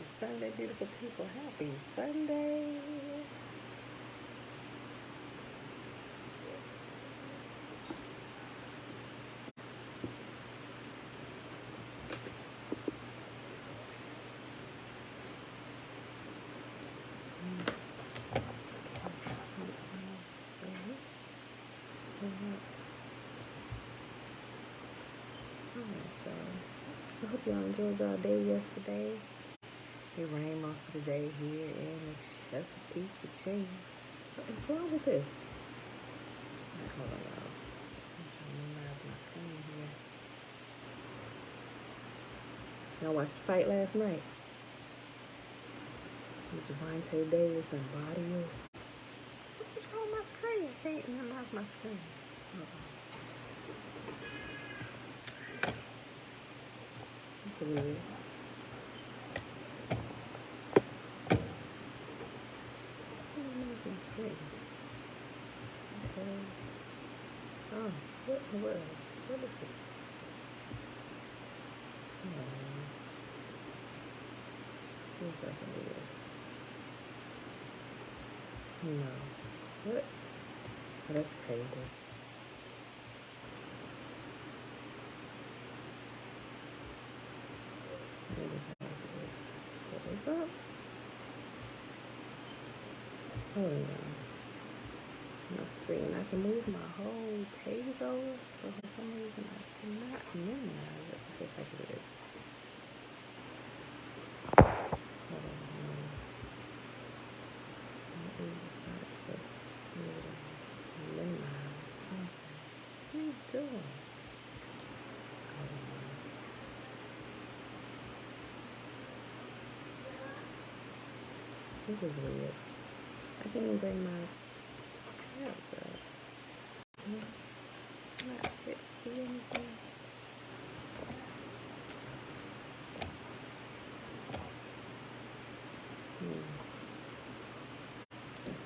Sunday, beautiful people. Happy Sunday. I hope y'all enjoyed y'all day yesterday. It rained most of the day here in the Chesapeake, Virginia. What is wrong with this? Right, hold on, y'all. I'm trying to minimize my screen here. Y'all watched the fight last night with Javante Davis and Barrios. What's wrong with my screen? I can't minimize my screen. Hold on. That's weird. Minimize my screen. Okay. Oh, what in the world? What is this? See if I can do this. No. What? Oh, that's crazy. Maybe if I do this. Put this up. Oh no. My screen. I can move my whole page over, but for some reason I cannot minimize it. Let's see if I can do this. Hold on. Don't decide just minimize something. What are you doing? Hold on. This is weird. I can't even bring my tabs up. Not hit key anything.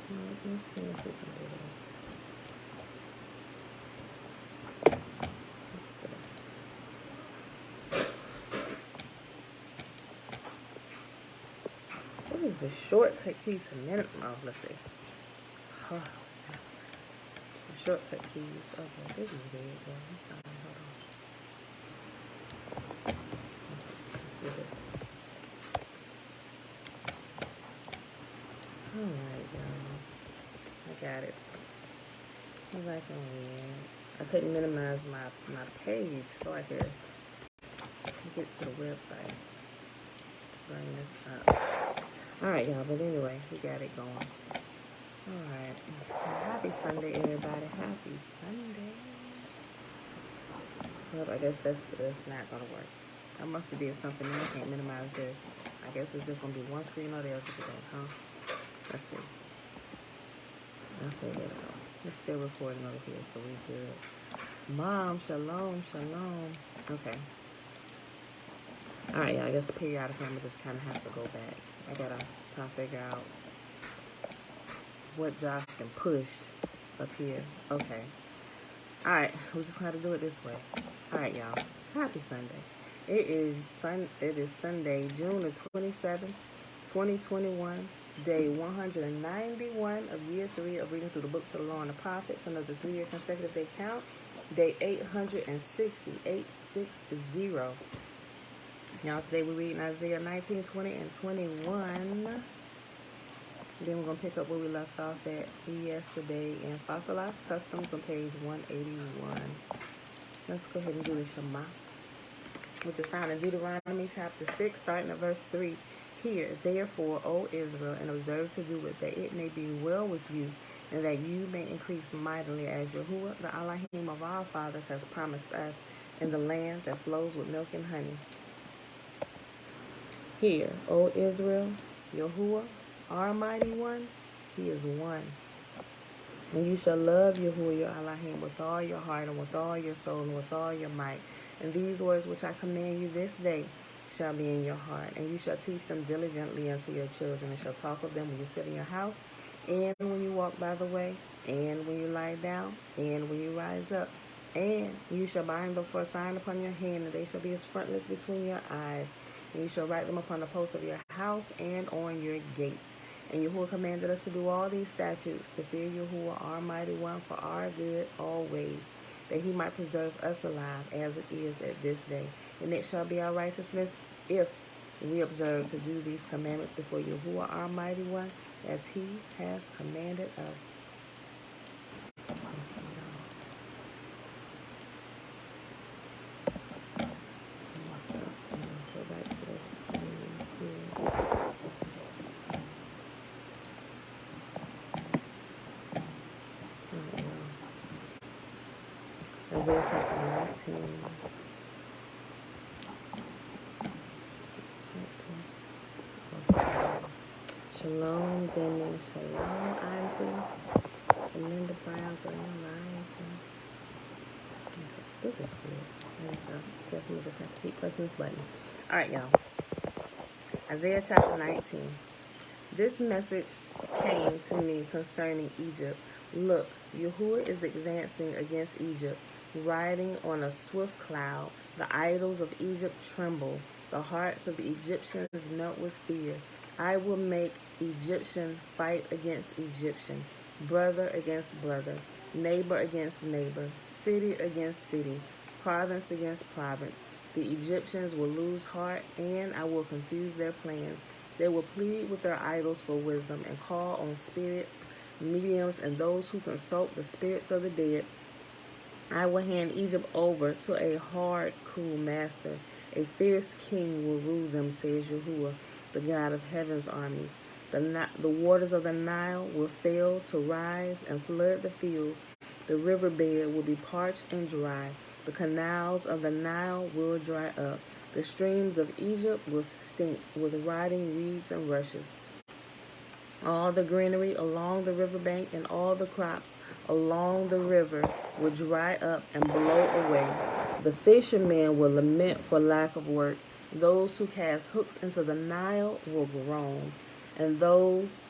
Let me see if we can do this. What's this? What is the shortcut keys a minute? Oh, let's see. Oh, that works. The shortcut keys. Okay, this is weird, bro. I'm sorry. Hold on. Let's do this. Alright, y'all. I got it. I was like, oh yeah. I couldn't minimize my page so I could get to the website. Bring this up. Alright, y'all, but anyway, we got it going. Alright. Happy Sunday, everybody. Happy Sunday. Well, I guess that's not gonna work. I must have did something. I can't minimize this. I guess it's just gonna be one screen or the other today, huh? Let's see. I'll figure it out. It's still recording over here, so we good. Mom, shalom, shalom. Okay. Alright, yeah, I guess periodically I'm gonna just kind of have to go back. I gotta try to figure out what Josh can push up here. Okay. Alright, we just gotta do it this way. Alright, y'all. Happy Sunday. It is Sunday, June the 27th, 2021. Day 191 of year 3 of reading through the books of the law and the prophets, another 3-year consecutive day count. Day 860, 860. Now today we're reading Isaiah 19, 20, and 21. Then we're going to pick up where we left off at yesterday in Fossilized Customs on page 181. Let's go ahead and do the Shema, which is found in Deuteronomy chapter 6, starting at verse 3. Hear, therefore, O Israel, and observe to do it, that it may be well with you, and that you may increase mightily, as YAHUAH, the Elohim of our fathers, has promised us, in the land that flows with milk and honey. Hear, O Israel, YAHUAH, our mighty one, he is one. And you shall love YAHUAH, your Elohim, with all your heart, and with all your soul, and with all your might. And these words which I command you this day shall be in your heart, and you shall teach them diligently unto your children, and shall talk of them when you sit in your house, and when you walk by the way, and when you lie down, and when you rise up. And you shall bind them for a sign upon your hand, and they shall be as frontlets between your eyes. And you shall write them upon the posts of your house and on your gates. And Yahuwah commanded us to do all these statutes, to fear Yahuwah, our mighty one, for our good always, that he might preserve us alive as it is at this day. And it shall be our righteousness if we observe to do these commandments before Yahuwah, our mighty one, as he has commanded us. Go back to this screen here. Isaiah chapter 19. Shalom, Denny. Shalom, Auntie. Linda Brown, Grand Rising. Okay, this is weird. I guess I'm just have to keep pressing this button. All right, y'all. Isaiah chapter 19. This message came to me concerning Egypt. Look, Yahuwah is advancing against Egypt, riding on a swift cloud. The idols of Egypt tremble. The hearts of the Egyptians melt with fear. I will make Egyptian fight against Egyptian, brother against brother, neighbor against neighbor, city against city, province against province. The Egyptians will lose heart, and I will confuse their plans. They will plead with their idols for wisdom and call on spirits, mediums, and those who consult the spirits of the dead. I will hand Egypt over to a hard, cruel master. A fierce king will rule them, says Yahuwah, the God of heaven's armies. The waters of the Nile will fail to rise and flood the fields. The riverbed will be parched and dry. The canals of the Nile will dry up. The streams of Egypt will stink with rotting reeds and rushes. All the greenery along the riverbank and all the crops along the river will dry up and blow away. The fishermen will lament for lack of work. Those who cast hooks into the Nile will groan, and those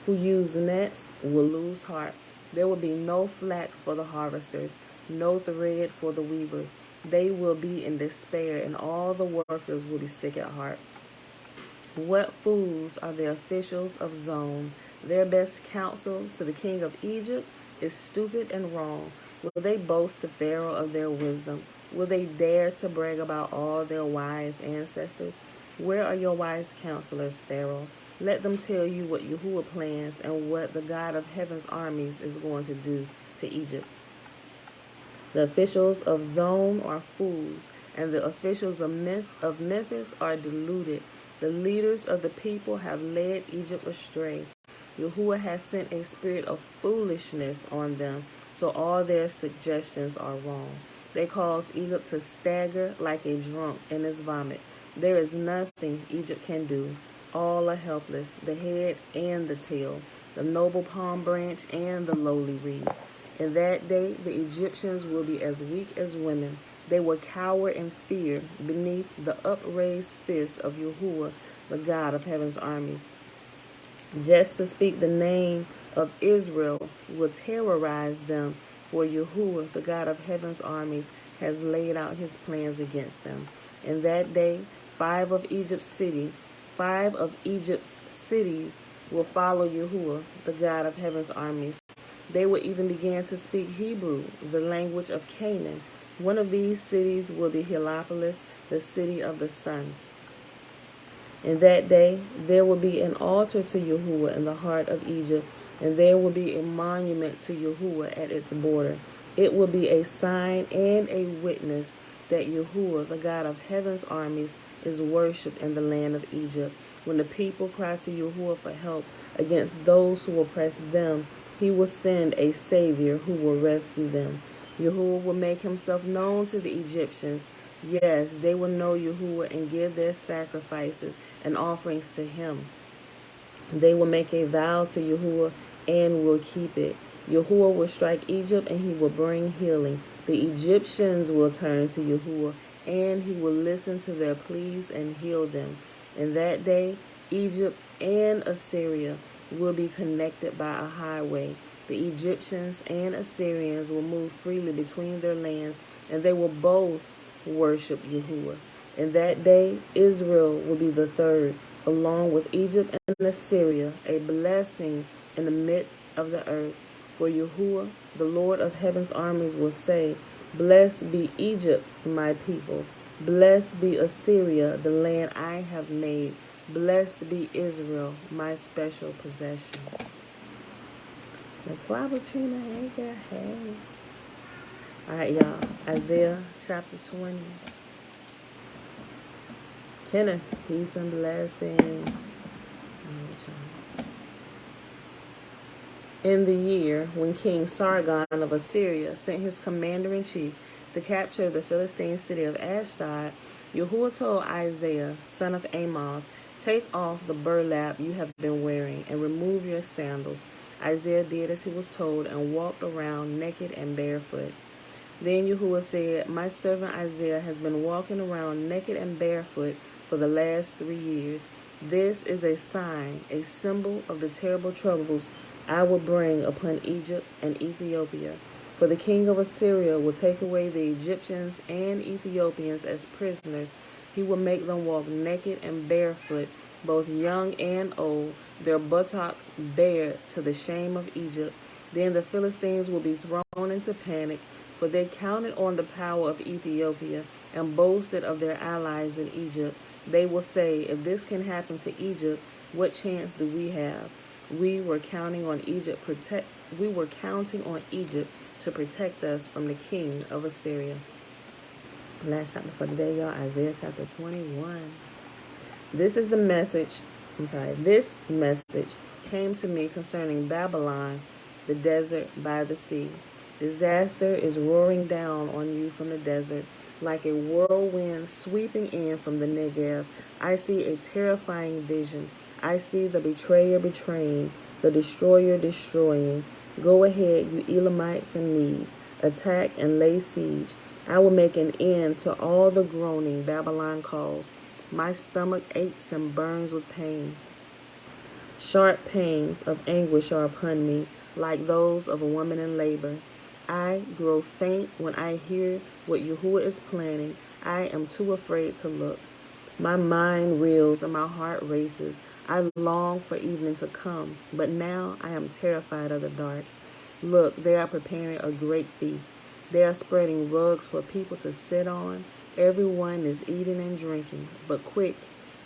who use nets will lose heart. There will be no flax for the harvesters, no thread for the weavers. They will be in despair, and all the workers will be sick at heart. What fools are the officials of Zon? Their best counsel to the king of Egypt is stupid and wrong. Will they boast to Pharaoh of their wisdom? Will they dare to brag about all their wise ancestors? Where are your wise counselors, Pharaoh? Let them tell you what Yahuwah plans and what the God of heaven's armies is going to do to Egypt. The officials of Zon are fools, and the officials of Memphis are deluded. The leaders of the people have led Egypt astray. Yahuwah has sent a spirit of foolishness on them, so all their suggestions are wrong. They cause Egypt to stagger like a drunk in his vomit. There is nothing Egypt can do. All are helpless, the head and the tail, the noble palm branch and the lowly reed. In that day, the Egyptians will be as weak as women. They will cower in fear beneath the upraised fist of Yahuwah, the God of heaven's armies. Just to speak the name of Israel will terrorize them, for Yahuwah, the God of heaven's armies, has laid out his plans against them. In that day, five of Egypt's cities will follow Yahuwah, the God of heaven's armies. They will even begin to speak Hebrew, the language of Canaan. One of these cities will be Heliopolis, the city of the sun. In that day, there will be an altar to Yahuwah in the heart of Egypt, and there will be a monument to Yahuwah at its border. It will be a sign and a witness that Yahuwah, the God of heaven's armies, is worshipped in the land of Egypt. When the people cry to Yahuwah for help against those who oppress them, he will send a Savior who will rescue them. Yahuwah will make himself known to the Egyptians. Yes, they will know Yahuwah and give their sacrifices and offerings to him. They will make a vow to Yahuwah and will keep it. Yahuwah will strike Egypt and he will bring healing. The Egyptians will turn to Yahuwah and he will listen to their pleas and heal them. In that day, Egypt and Assyria will be connected by a highway. The Egyptians and Assyrians will move freely between their lands, and they will both worship Yahuwah. In that day, Israel will be the third, along with Egypt and Assyria, a blessing in the midst of the earth. For Yahuwah, the Lord of heaven's armies, will say, Blessed be Egypt, my people. Blessed be Assyria, the land I have made. Blessed be Israel, my special possession. That's why Latrina, hey girl, hey. All right, y'all. Isaiah chapter 20. Kenneth, peace and blessings. In the year when King Sargon of Assyria sent his commander-in-chief to capture the Philistine city of Ashdod, Yahuwah told Isaiah, son of Amos, Take off the burlap you have been wearing and remove your sandals. Isaiah did as he was told and walked around naked and barefoot. Then Yahuwah said, My servant Isaiah has been walking around naked and barefoot for the last 3 years. This is a sign, a symbol of the terrible troubles I will bring upon Egypt and Ethiopia. For the king of Assyria will take away the Egyptians and Ethiopians as prisoners. He will make them walk naked and barefoot, both young and old, their buttocks bare to the shame of Egypt. Then the Philistines will be thrown into panic, for they counted on the power of Ethiopia and boasted of their allies in Egypt. They will say, If this can happen to Egypt, what chance do we have? We were counting on Egypt to protect us from the king of Assyria. Last chapter for today, y'all, Isaiah chapter 21. This message came to me concerning Babylon, the desert by the sea. Disaster is roaring down on you from the desert, like a whirlwind sweeping in from the Negev. I see a terrifying vision. I see the betrayer betraying, the destroyer destroying. Go ahead, you Elamites and Medes, attack and lay siege. I will make an end to all the groaning Babylon calls. My stomach aches and burns with pain. Sharp pains of anguish are upon me, like those of a woman in labor. I grow faint when I hear what Yahuwah is planning. I am too afraid to look. My mind reels and my heart races. I long for evening to come, but now I am terrified of the dark. Look, they are preparing a great feast. They are spreading rugs for people to sit on. Everyone is eating and drinking. But quick,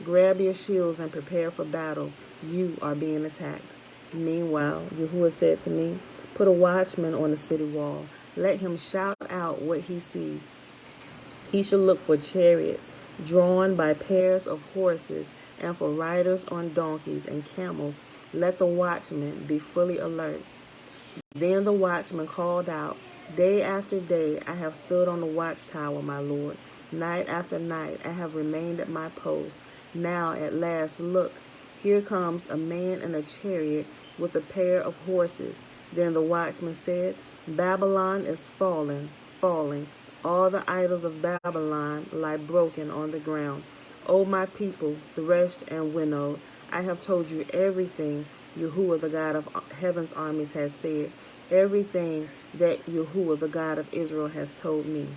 grab your shields and prepare for battle. You are being attacked. Meanwhile, Yahuwah said to me, Put a watchman on the city wall. Let him shout out what he sees. He shall look for chariots drawn by pairs of horses and for riders on donkeys and camels. Let the watchman be fully alert. Then the watchman called out, Day after day I have stood on the watchtower, my Lord. Night after night I have remained at my post. Now at last, look, here comes a man in a chariot with a pair of horses. Then the watchman said, Babylon is falling, falling. All the idols of Babylon lie broken on the ground. O my people, threshed and winnowed, I have told you everything Yahuwah, the God of heaven's armies, has said, everything that Yahuwah, the God of Israel, has told me.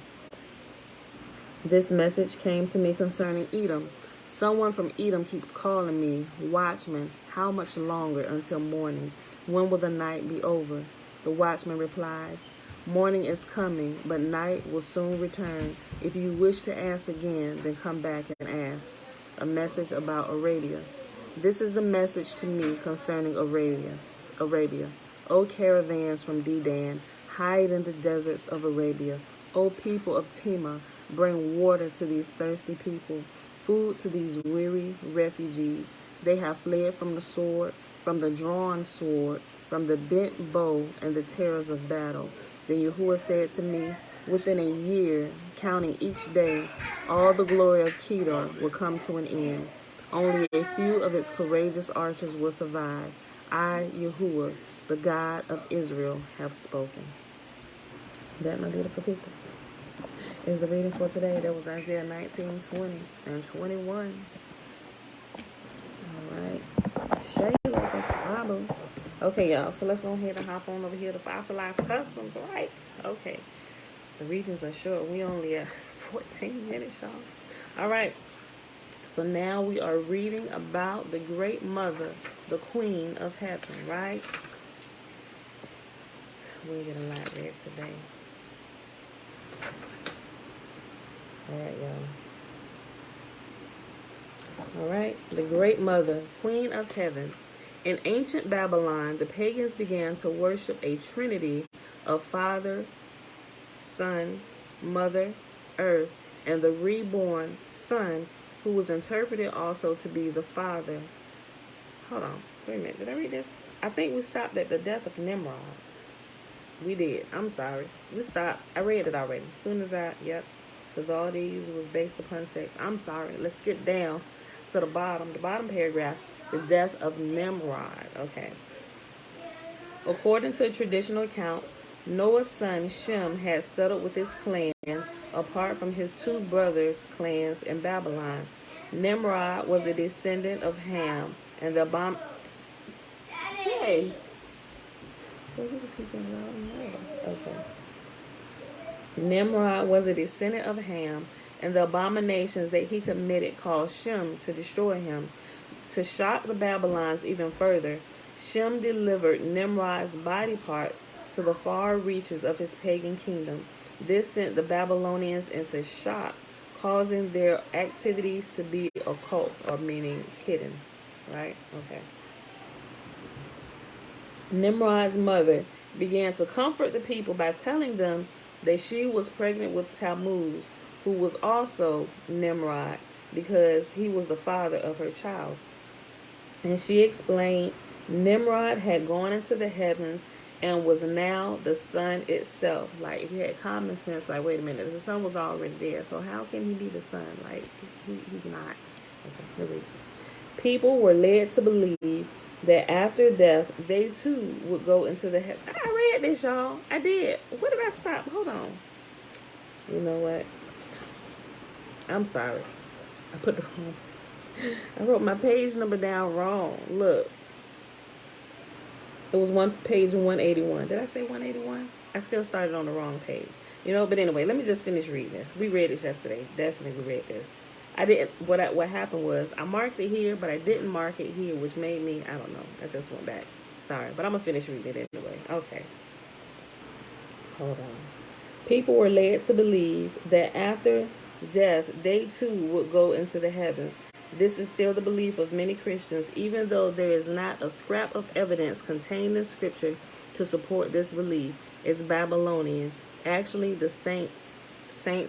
This message came to me concerning Edom. Someone from Edom keeps calling me, Watchman, how much longer until morning? When will the night be over? The watchman replies, Morning is coming, but night will soon return. If you wish to ask again, then come back and ask. A message about Arabia. This is the message to me concerning Arabia. O caravans from Dedan, hide in the deserts of Arabia. O people of Tema, bring water to these thirsty people, food to these weary refugees. They have fled from the sword, from the drawn sword, from the bent bow and the terrors of battle. Then Yahuwah said to me, Within a year, counting each day, all the glory of Kedar will come to an end. Only a few of its courageous archers will survive. I, Yahuwah, the God of Israel, have spoken. That, my beautiful people, is the reading for today. That was Isaiah 19, 20, and 21. All right. Shayla, that's Babu. Okay, y'all, so let's go ahead and hop on over here to Fossilized Customs, right? Okay. The readings are short. We only at 14 minutes, y'all. All right. So now we are reading about the great mother, the queen of heaven, right? We're going to get a lot read today. All right, y'all. All right. The great mother, queen of heaven. In ancient Babylon, the pagans began to worship a trinity of Father, Son, Mother, Earth, and the reborn Son, who was interpreted also to be the Father. Hold on. Wait a minute. Did I read this? I think we stopped at the death of Nimrod. We did. I'm sorry. We stopped. I read it already. As soon as yep. Because all these was based upon sex. I'm sorry. Let's skip down to the bottom paragraph. The death of Nimrod. Okay. According to traditional accounts, Noah's son Shem had settled with his clan apart from his two brothers' clans in Babylon. Nimrod was a descendant of Ham and the Hey! Okay. Nimrod was a descendant of Ham, and the abominations that he committed caused Shem to destroy him. To shock the Babylons even further, Shem delivered Nimrod's body parts to the far reaches of his pagan kingdom. This sent the Babylonians into shock, causing their activities to be occult, or meaning hidden. Right? Okay. Nimrod's mother began to comfort the people by telling them that she was pregnant with Tammuz, who was also Nimrod, because he was the father of her child. And she explained Nimrod had gone into the heavens and was now the sun itself. Like, if you had common sense, like, wait a minute, the sun was already there, so how can he be the sun? Like, he's not. Okay, here we go. People were led to believe that after death, they too would go into the heaven. I read this, y'all. I did. Where did I stop? Hold on. You know what? I'm sorry. I wrote my page number down wrong. Look. It was page 181. Did I say 181? I still started on the wrong page. You know, but anyway, let me just finish reading this. We read this yesterday. Definitely we read this. I didn't, what happened was I marked it here, but I didn't mark it here, which made me, I don't know. I just went back. Sorry, but I'm going to finish reading it anyway. Okay. Hold on. People were led to believe that after death, they too would go into the heavens. This is still the belief of many Christians, even though there is not a scrap of evidence contained in Scripture to support this belief. It's Babylonian. Actually, the saints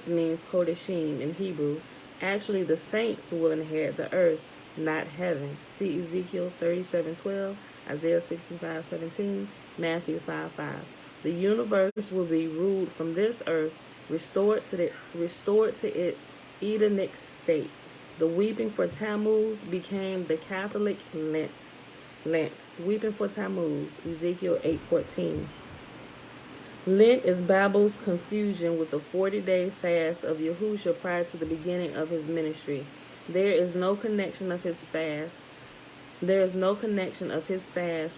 means Kodeshim in Hebrew. Actually, the saints will inherit the earth, not heaven. See Ezekiel 37:12, Isaiah 65:17, Matthew 5:5. The universe will be ruled from this earth, restored to its Edenic state. The weeping for Tammuz became the Catholic Lent. Weeping for Tammuz, Ezekiel 8:14. Lent is Babel's confusion with the 40-day fast of Yahushua prior to the beginning of his ministry. There is no connection of his fast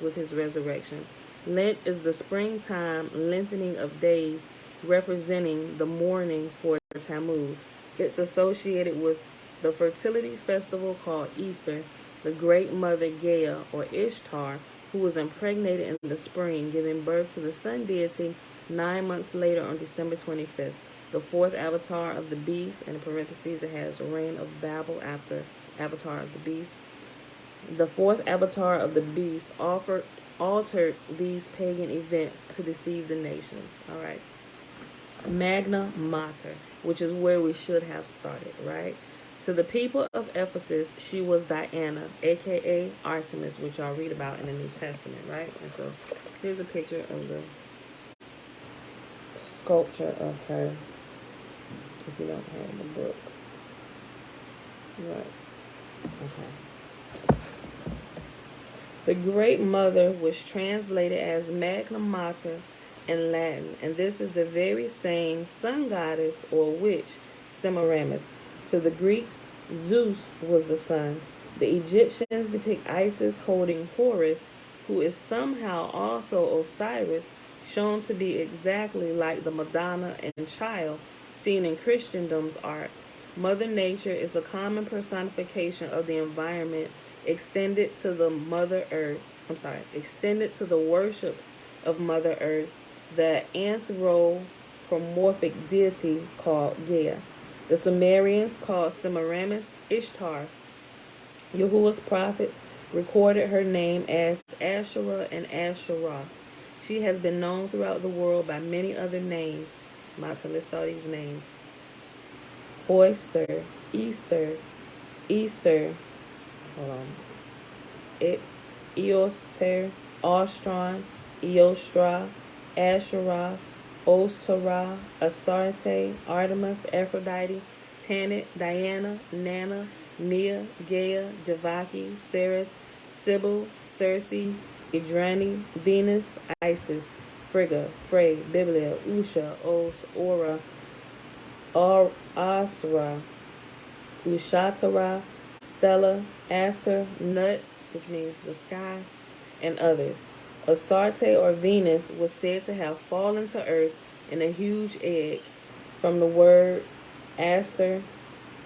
with his resurrection. Lent is the springtime lengthening of days, representing the mourning for Tammuz. It's associated with the fertility festival called Easter, the great mother Gaia, or Ishtar, who was impregnated in the spring, giving birth to the sun deity 9 months later on December 25th. The fourth avatar of the beast, and in parentheses it has Reign of Babel after avatar of the beast. The fourth avatar of the beast altered these pagan events to deceive the nations. All right. Magna Mater, which is where we should have started, right? To the people of Ephesus, she was Diana, a.k.a. Artemis, which y'all read about in the New Testament, right? And so here's a picture of the sculpture of her, if you don't have the book. Right. Okay. The Great Mother was translated as Magna Mater in Latin, and this is the very same sun goddess or witch, Semiramis. To the Greeks, Zeus was the sun. The Egyptians depict Isis holding Horus, who is somehow also Osiris, shown to be exactly like the Madonna and Child seen in Christendom's art. Mother Nature is a common personification of the environment extended to the extended to the worship of Mother Earth, the anthropomorphic deity called Gaia. The Sumerians called Semiramis Ishtar. Yahuwah's prophets recorded her name as Asherah and Asherah. She has been known throughout the world by many other names. I'm about to list all these names. Oyster, Easter, hold on. Eoster, Ostron, Eostra, Asherah, Ostara, Asarte, Artemis, Aphrodite, Tanit, Diana, Nana, Nia, Gaia, Devaki, Ceres, Sybil, Circe, Idrani, Venus, Isis, Frigga, Frey, Biblia, Usha, Os, Ora, Asra, Ushatara, Stella, Aster, Nut, which means the sky, and others. Astarte or Venus was said to have fallen to earth in a huge egg from the word aster,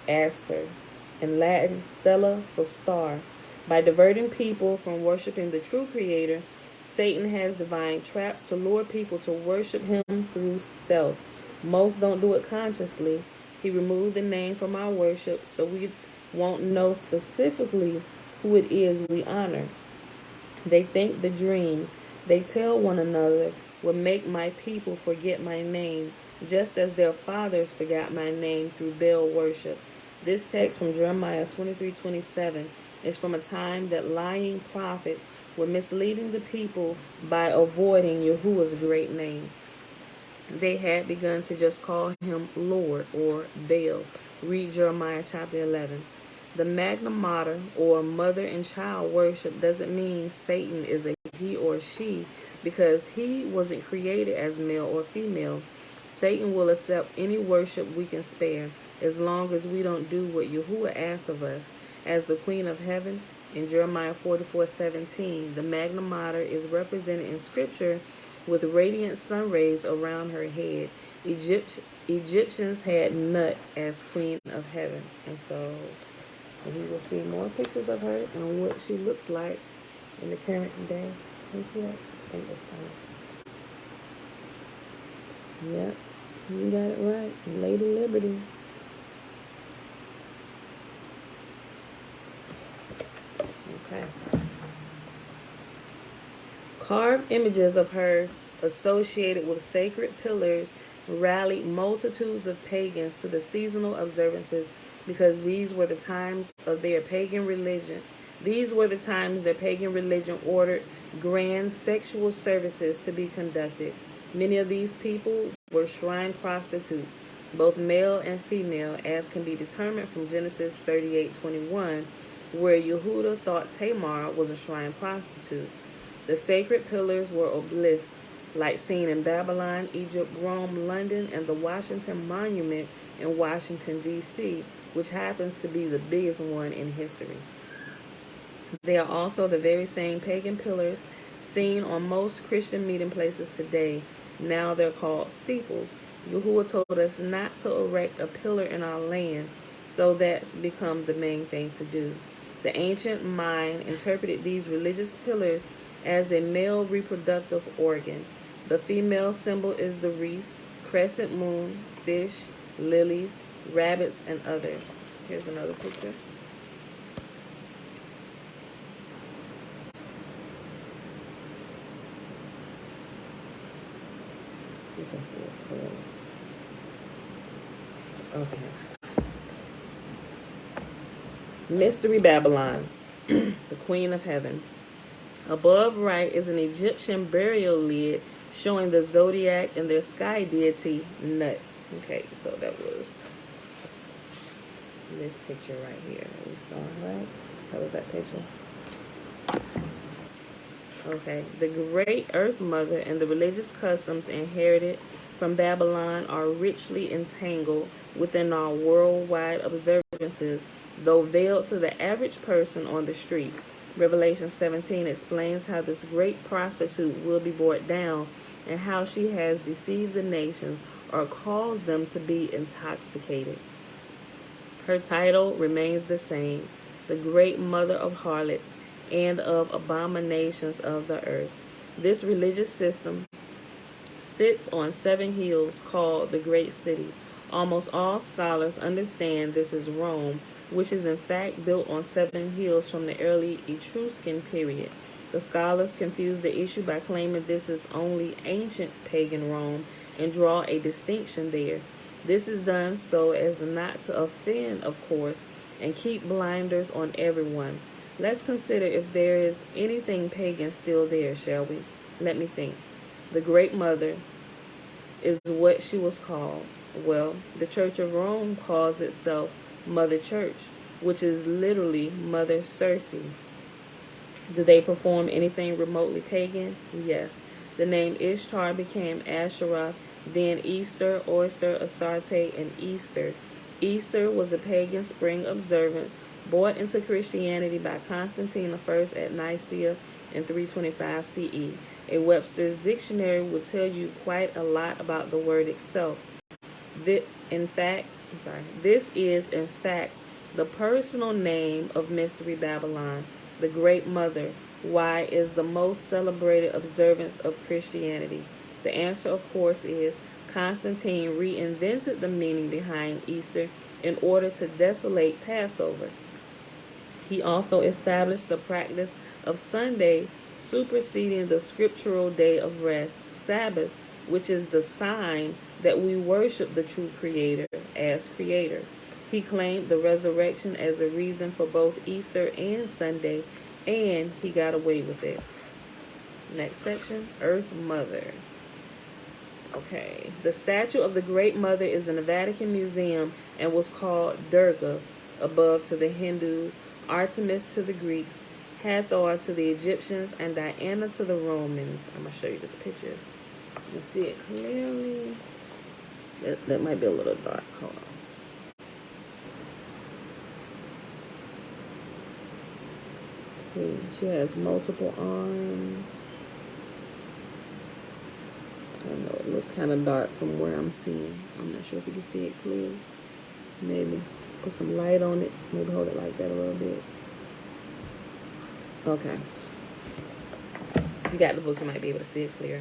in Latin, stella for star. By diverting people from worshiping the true Creator, Satan has designed traps to lure people to worship him through stealth. Most don't do it consciously. He removed the name from our worship so we won't know specifically who it is we honor. They think the dreams they tell one another will make my people forget my name, just as their fathers forgot my name through Baal worship. This text from Jeremiah 23:27 is from a time that lying prophets were misleading the people by avoiding Yahuwah's great name. They had begun to just call him Lord or Baal. Read Jeremiah chapter 11. The Magna Mater, or mother and child worship, doesn't mean Satan is a he or she, because he wasn't created as male or female. Satan will accept any worship we can spare, as long as we don't do what Yahuwah asks of us. As the Queen of Heaven, in Jeremiah 44:17, the Magna Mater is represented in Scripture with radiant sun rays around her head. Egyptians had Nut as Queen of Heaven. And so we will see more pictures of her and what she looks like in the current day. Can you see that? I think that's nice. Yep, you got it right. Lady Liberty. Okay. Carved images of her associated with sacred pillars rallied multitudes of pagans to the seasonal observances because these were the times their pagan religion ordered grand sexual services to be conducted. Many of these people were shrine prostitutes, both male and female, as can be determined from Genesis 38:21, where Yehuda thought Tamar was a shrine prostitute. The sacred pillars were obelisks, like seen in Babylon, Egypt, Rome, London, and the Washington Monument in Washington, D.C., which happens to be the biggest one in history. They are also the very same pagan pillars seen on most Christian meeting places today. Now they're called steeples. Yahuwah told us not to erect a pillar in our land, so that's become the main thing to do. The ancient mind interpreted these religious pillars as a male reproductive organ. The female symbol is the wreath, crescent moon, fish, lilies, rabbits, and others. Here's another picture. You can see it clearly. Okay. Mystery Babylon, the Queen of Heaven. Above right is an Egyptian burial lid showing the zodiac and their sky deity, Nut. Okay, so that was this picture right here that we saw, right? That was that picture. Okay, the great Earth Mother and the religious customs inherited from Babylon are richly entangled within our worldwide observances, though veiled to the average person on the street. Revelation 17 explains how this great prostitute will be brought down and how she has deceived the nations or caused them to be intoxicated. Her title remains the same, the great mother of harlots and of abominations of the earth. This religious system sits on 7 hills called the Great City. Almost all scholars understand this is Rome, which is in fact built on 7 hills from the early Etruscan period. The scholars confuse the issue by claiming this is only ancient pagan Rome and draw a distinction there. This is done so as not to offend, of course, and keep blinders on everyone. Let's consider if there is anything pagan still there, shall we? Let me think. The Great Mother is what she was called. Well, the Church of Rome calls itself Mother Church, which is literally Mother Circe. Do they perform anything remotely pagan? Yes. The name Ishtar became Asherah, then Easter, Oyster, Astarte, and Easter. Easter was a pagan spring observance brought into Christianity by Constantine I at Nicaea in 325 CE. A Webster's dictionary will tell you quite a lot about the word itself. This is in fact the personal name of Mystery Babylon, the Great Mother. Why is the most celebrated observance of Christianity? The answer, of course, is Constantine reinvented the meaning behind Easter in order to desolate Passover. He also established the practice of Sunday superseding the scriptural day of rest, Sabbath, which is the sign that we worship the true Creator as Creator. He claimed the resurrection as a reason for both Easter and Sunday, and he got away with it. Next section, Earth Mother. Okay, the statue of the Great Mother is in the Vatican Museum and was called Durga above to the Hindus, Artemis to the Greeks, Hathor to the Egyptians, and Diana to the Romans. I'm going to show you this picture. You can see it clearly. That might be a little dark. Hold on. See, she has multiple arms. I know it looks kind of dark from where I'm seeing. I'm not sure if you can see it clear. Maybe put some light on it. Maybe hold it like that a little bit. Okay. If you got the book, you might be able to see it clear.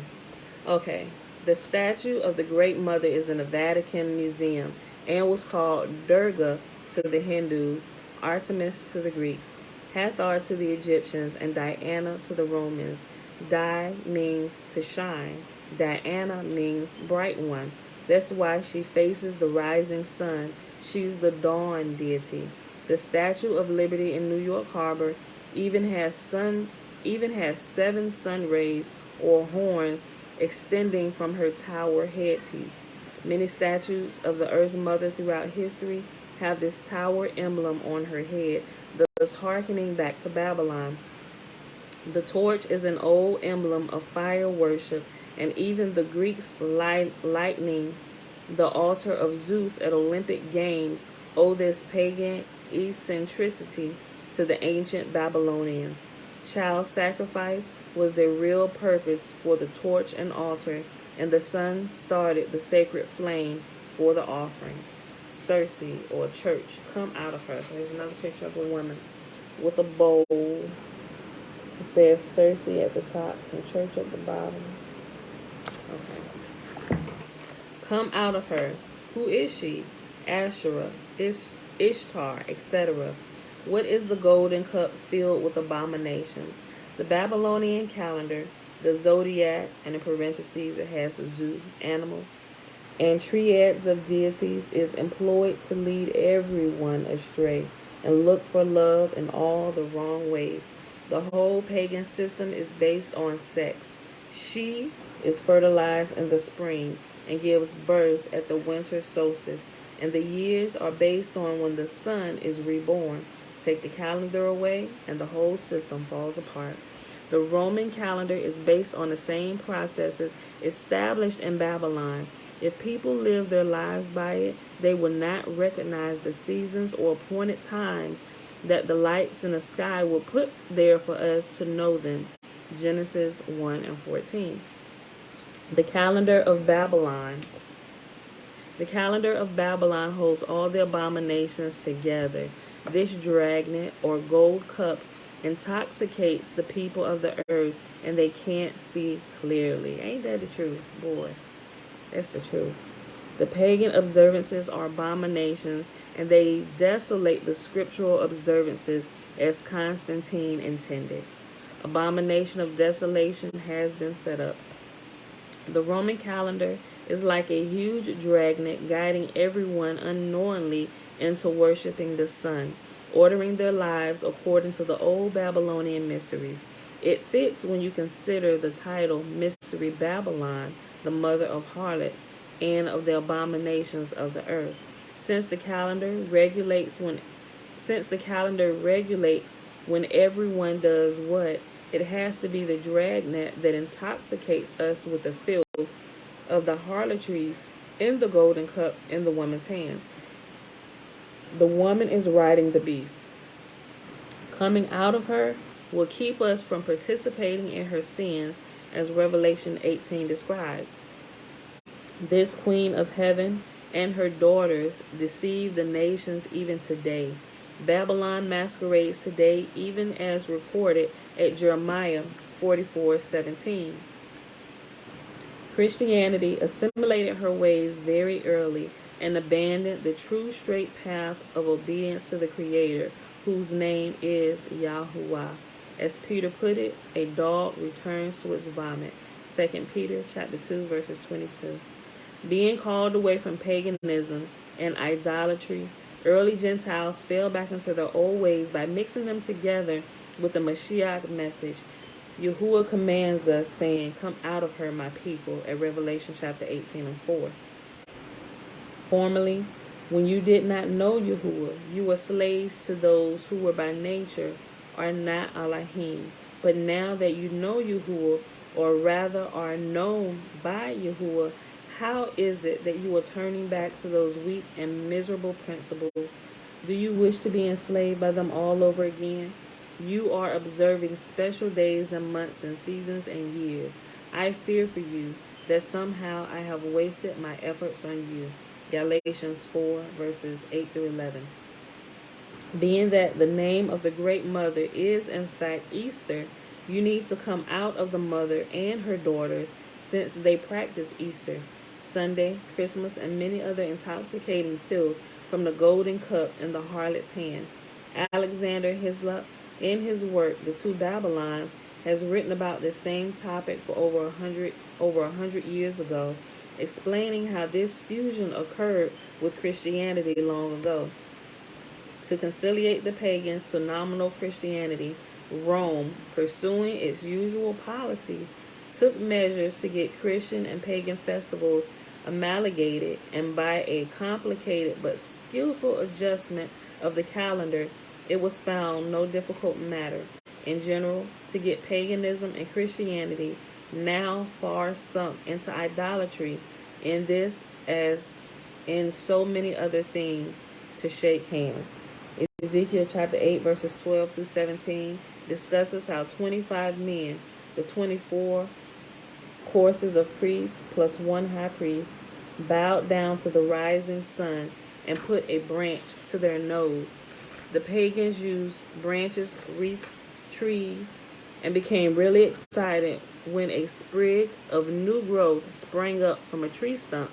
Okay. The statue of the Great Mother is in the Vatican Museum and was called Durga to the Hindus, Artemis to the Greeks, Hathor to the Egyptians, and Diana to the Romans. Di means to shine. Diana means bright one. That's why she faces the rising sun. She's the dawn deity. The Statue of Liberty in New York Harbor even has 7 sun rays or horns extending from her tower headpiece. Many statues of the Earth Mother throughout history have this tower emblem on her head, thus hearkening back to Babylon. The torch is an old emblem of fire worship, and even the Greeks lighting the altar of Zeus at Olympic Games owe this pagan eccentricity to the ancient Babylonians. Child sacrifice was their real purpose for the torch and altar, and the sun started the sacred flame for the offering. Circe, or church, come out of her. So here's another picture of a woman with a bowl. It says Circe at the top and church at the bottom. Okay. Come out of her. Who is she? Asherah, Ishtar, etc. What is the golden cup filled with abominations? The Babylonian calendar, the zodiac, and in parentheses it has zoo, animals, and triads of deities is employed to lead everyone astray and look for love in all the wrong ways. The whole pagan system is based on sex. She is fertilized in the spring and gives birth at the winter solstice, and the years are based on when the sun is reborn. Take the calendar away, and the whole system falls apart. The Roman calendar is based on the same processes established in Babylon. If people live their lives by it, they will not recognize the seasons or appointed times that the lights in the sky will put there for us to know them. Genesis 1 and 14. The calendar of Babylon The calendar of Babylon holds all the abominations together. This dragnet or gold cup intoxicates the people of the earth, and they can't see clearly. Ain't that the truth? Boy, that's the truth. The pagan observances are abominations, and they desolate the scriptural observances as Constantine intended. Abomination of desolation has been set up. The Roman calendar is like a huge dragnet guiding everyone unknowingly into worshiping the sun, ordering their lives according to the old Babylonian mysteries. It fits when you consider the title Mystery Babylon, the mother of harlots, and of the abominations of the earth. Since the calendar regulates when everyone does what, it has to be the dragnet that intoxicates us with the filth of the harlotries in the golden cup in the woman's hands. The woman is riding the beast. Coming out of her will keep us from participating in her sins, as Revelation 18 describes. This queen of heaven and her daughters deceive the nations even today. Babylon masquerades today even as recorded at Jeremiah 44:17. Christianity assimilated her ways very early and abandoned the true straight path of obedience to the Creator, whose name is YAHUAH. As Peter put it, a dog returns to its vomit. 2 Peter chapter 2, verses 22. Being called away from paganism and idolatry, early Gentiles fell back into their old ways by mixing them together with the Mashiach message. Yahuwah commands us, saying, "Come out of her, my people," at Revelation chapter 18:4. Formerly, when you did not know Yahuwah, you were slaves to those who were by nature are not Elohim. But now that you know Yahuwah, or rather are known by Yahuwah, how is it that you are turning back to those weak and miserable principles? Do you wish to be enslaved by them all over again? You are observing special days and months and seasons and years. I fear for you that somehow I have wasted my efforts on you. Galatians 4, verses 8 through 11. Being that the name of the great mother is in fact Easter, you need to come out of the mother and her daughters, since they practice Easter, Sunday, Christmas, and many other intoxicating filth from the golden cup in the harlot's hand. Alexander Hislop, in his work The Two Babylons, has written about this same topic for over a hundred years ago, explaining how this fusion occurred with Christianity long ago. To conciliate the pagans to nominal Christianity, Rome, pursuing its usual policy, took measures to get Christian and pagan festivals amalgamated, and by a complicated but skillful adjustment of the calendar, it was found no difficult matter, in general, to get paganism and Christianity, now far sunk into idolatry, in this as in so many other things, to shake hands. Ezekiel chapter 8, verses 12 through 17, discusses how 25 men, the 24 courses of priests plus one high priest, bowed down to the rising sun and put a branch to their nose. The pagans used branches, wreaths, trees, and became really excited when a sprig of new growth sprang up from a tree stump.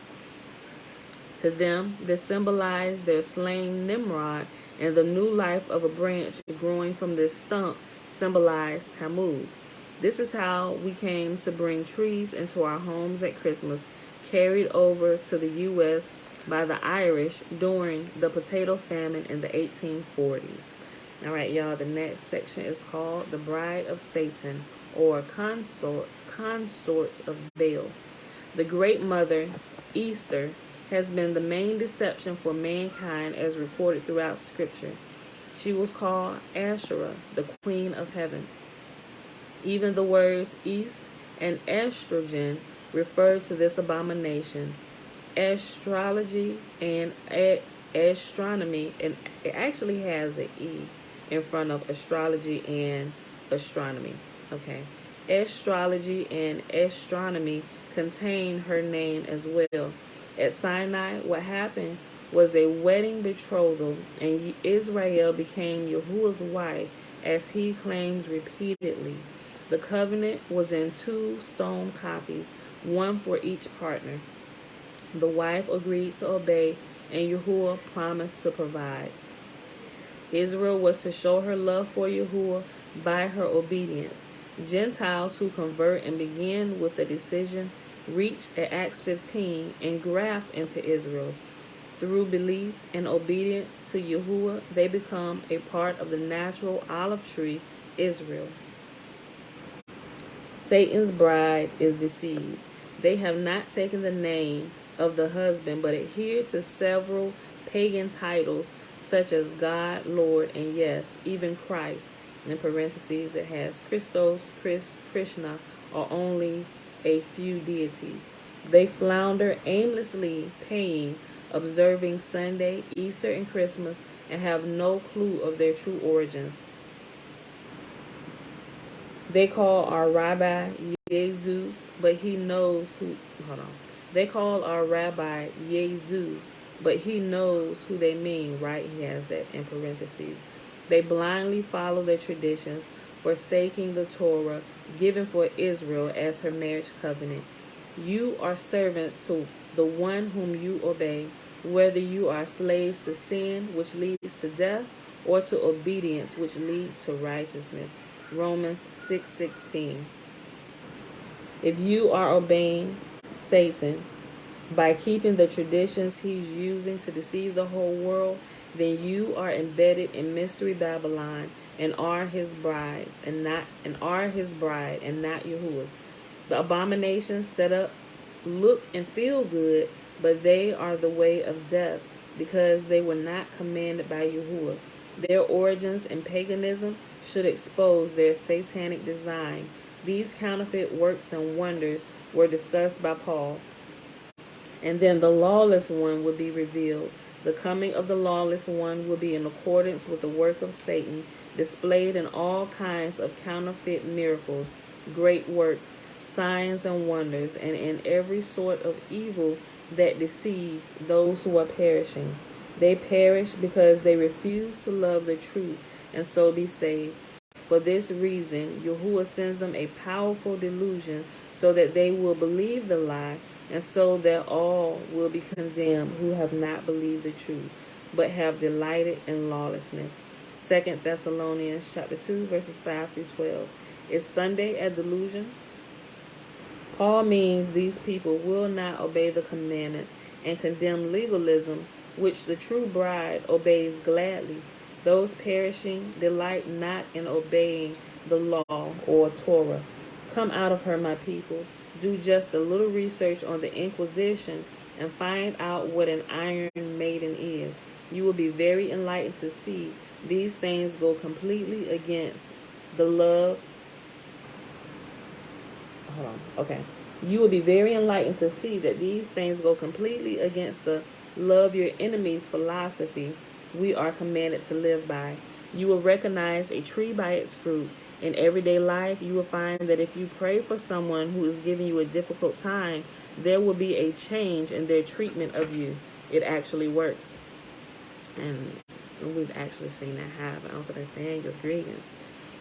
To them, this symbolized their slain Nimrod, and the new life of a branch growing from this stump symbolized Tammuz. This is how we came to bring trees into our homes at Christmas, carried over to the U.S. by the Irish during the potato famine in the 1840s. All right, y'all, the next section is called The Bride of Satan, or Consort of Baal. The Great Mother, Easter, has been the main deception for mankind as recorded throughout Scripture. She was called Asherah, the Queen of Heaven. Even the words East and estrogen refer to this abomination. Astrology and astronomy, and it actually has an E in front of astrology and astronomy. Okay. Astrology and astronomy contain her name as well. At Sinai, what happened was a wedding betrothal, and Israel became Yahuwah's wife, as he claims repeatedly. The covenant was in 2 stone copies, one for each partner. The wife agreed to obey, and Yahuwah promised to provide. Israel was to show her love for Yahuwah by her obedience. Gentiles who convert and begin with a decision reach at Acts 15 and graft into Israel. Through belief and obedience to Yahuwah, they become a part of the natural olive tree, Israel. Satan's bride is deceived. They have not taken the name of the husband, but adhere to several pagan titles such as God, Lord, and yes, even Christ. In parentheses, it has Christos, Krishna, or only a few deities. They flounder aimlessly, paying, observing Sunday, Easter, and Christmas, and have no clue of their true origins. They call our rabbi Jesus, but he knows who. Hold on. They call our rabbi Jesus, but he knows who they mean, right? He has that in parentheses. They blindly follow their traditions, forsaking the Torah given for Israel as her marriage covenant. You are servants to the one whom you obey, whether you are slaves to sin, which leads to death, or to obedience, which leads to righteousness. Romans 6:16. If you are obeying Satan by keeping the traditions he's using to deceive the whole world, then you are embedded in mystery Babylon and are his brides and are his bride and not Yahuwah's. The abominations set up look and feel good, but they are the way of death because they were not commanded by Yahuwah. Their origins in paganism should expose their satanic design. These counterfeit works and wonders were discussed by Paul. And then the lawless one would be revealed. The coming of the lawless one will be in accordance with the work of Satan, displayed in all kinds of counterfeit miracles, great works, signs and wonders, and in every sort of evil that deceives those who are perishing. They perish because they refuse to love the truth and so be saved. For this reason, Yahuwah sends them a powerful delusion so that they will believe the lie, and so that all will be condemned who have not believed the truth, but have delighted in lawlessness. 2 Thessalonians chapter 2, verses 5 through 12. Is Sunday a delusion? Paul means these people will not obey the commandments and condemn legalism, which the true bride obeys gladly. Those perishing delight not in obeying the law or Torah. Come out of her, my people. Do just a little research on the Inquisition and find out what an iron maiden is. You will be very enlightened to see these things go completely against the love. Hold on. Okay. You will be very enlightened to see that these things go completely against the love your enemies philosophy we are commanded to live by. You will recognize a tree by its fruit. In everyday life, you will find that if you pray for someone who is giving you a difficult time, there will be a change in their treatment of you. It actually works. And we've actually seen that happen. Uncle Nathaniel, greetings.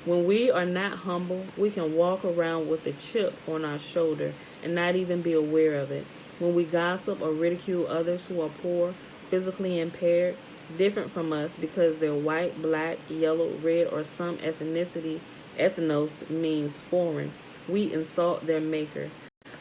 When we are not humble, we can walk around with a chip on our shoulder and not even be aware of it. When we gossip or ridicule others who are poor, physically impaired, different from us because they're white, black, yellow, red, or some ethnicity, ethnos means foreign, we insult their maker.